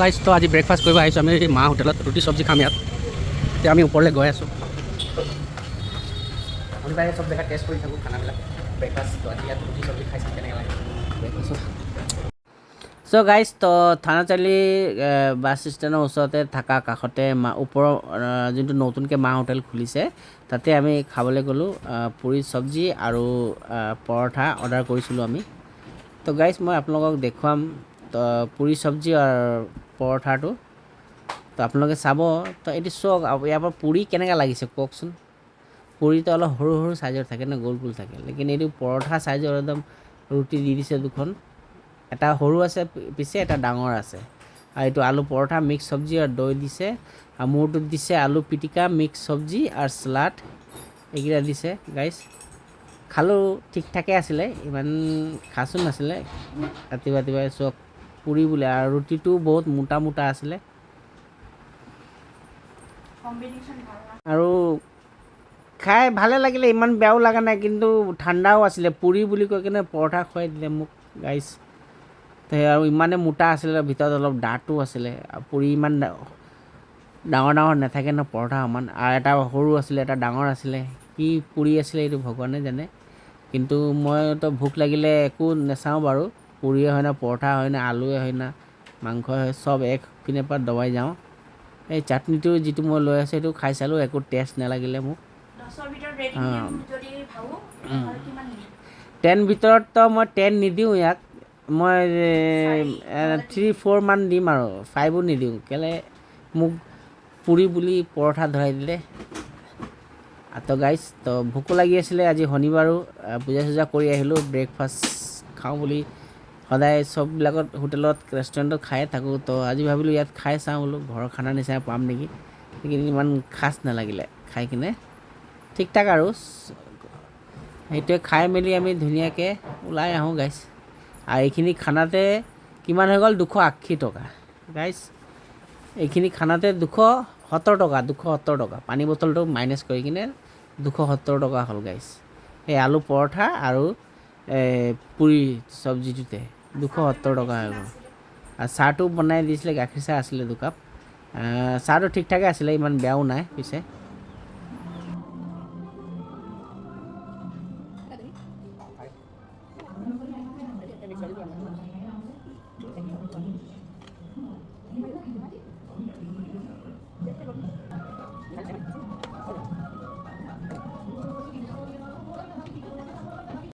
গাইছ তো আজি ব্ৰেকফাষ্ট কৰিব আহিছোঁ আমি মা হোটেলত ৰুটি চব্জি খাম ইয়াত এতিয়া আমি ওপৰলৈ গৈ আছোঁ আমি প্ৰায় চব জেগা টেষ্ট কৰি থাকোঁ খানাবিলাক ব্ৰেকফাষ্ট আজি ইয়াত ৰুটি চব্জি খাইছোঁ কেনেকৈ লাগে ব্ৰেকফাষ্ট চ' গাইজ তো থানাচালি বাছ ষ্টেণ্ডৰ ওচৰতে থকা কাষতে ওপৰৰ যোনটো নতুনকৈ মা হোটেল খুলিছে তাতে আমি খাবলৈ গ'লোঁ পুৰি চব্জি আৰু পৰঠা অৰ্ডাৰ কৰিছিলোঁ আমি তো গাইজ মই আপোনালোকক দেখুৱাম তো পুৰি চব্জি আৰু পৰঠাটো তো আপোনালোকে চাব তো এইটো চাওক ইয়াৰ পৰা পুৰি কেনেকৈ লাগিছে কওকচোন পুৰিটো অলপ সৰু সৰু চাইজৰ থাকে ন গোল গোল থাকে লেকিন এইটো পৰঠা চাইজৰ একদম ৰুটি দি দিছে দুখন এটা সৰু আছে পিছে এটা ডাঙৰ আছে আৰু এইটো আলু পৰঠা মিক্স চব্জি আৰু দৈ দিছে আৰু মোৰটোত দিছে আলু পিটিকা মিক্স চব্জি আৰু চালাড এইকেইটা দিছে গাইজ খালোঁ ঠিক ঠাকে আছিলে ইমান খাচো নাছিলে ৰাতিপুৱা ৰাতিপুৱাই চব পুৰি বোলে আৰু ৰুটিটো বহুত মোটা মোটা আছিলে আৰু খাই ভালে লাগিলে ইমান বেয়াও লগা নাই কিন্তু ঠাণ্ডাও আছিলে পুৰি বুলি কৈ কিনে পৰঠা খুৱাই দিলে মোক গাইজ আৰু ইমানে মোটা আছিলে ভিতৰত অলপ ডাঠো আছিলে আৰু পুৰি ইমান ডাঙৰ ডাঙৰ নাথাকে ন পৰঠা সমান আৰু এটা সৰু আছিলে এটা ডাঙৰ আছিলে কি পুৰি আছিলে এইটো ভগৱানে জানে কিন্তু মইতো ভোক লাগিলে একো নাচাওঁ বাৰু পুৰিয়ে হয় না পৰঠা হয় না আলুৱে হয় না মাংস হয় চব এক পিনে পৰা দবাই যাওঁ এই চাটনিটো যিটো মই লৈ আছোঁ সেইটো খাই চালোঁ একো টেষ্ট নালাগিলে মোক 10 ভিতৰততো মই 10 নিদিওঁ ইয়াক মই 3-4 মান দিম আৰু 5ও নিদিওঁ কেলৈ মোক পুৰি বুলি পৰঠা ধৰাই দিলে তো গাইজ তো ভোকো লাগি আছিলে আজি শনিবাৰো পূজা চূজা কৰি আহিলোঁ ব্ৰেকফাষ্ট খাওঁ বুলি সদায় চববিলাকত হোটেলত ৰেষ্টুৰেণ্টত খায়ে থাকোঁ তো আজি ভাবিলোঁ ইয়াত খাই চাওঁ বোলো ঘৰৰ খানা নিচিনা পাম নেকি কিন্তু ইমান খাচ নালাগিলে খাই কিনে ঠিক ঠাক আৰু সেইটোৱে খাই মেলি আমি ধুনীয়াকৈ ওলাই আহোঁ গাইজ আৰু এইখিনি খানাতে কিমান হৈ গ'ল 280 টকা গাইজ এইখিনি খানাতে 270 টকা পানী বটলটো মাইনাছ কৰি কিনে 270 টকা হ'ল গাইজ এই আলু পৰঠা আৰু পুৰি চব্জিটোতে 270 টকা হৈ গ'ল আৰু চাহটো বনাই দিছিলে গাখীৰ চাহ আছিলে 2 কাপ চাহটো ঠিক ঠাকে আছিলে ইমান বেয়াও নাই পিছে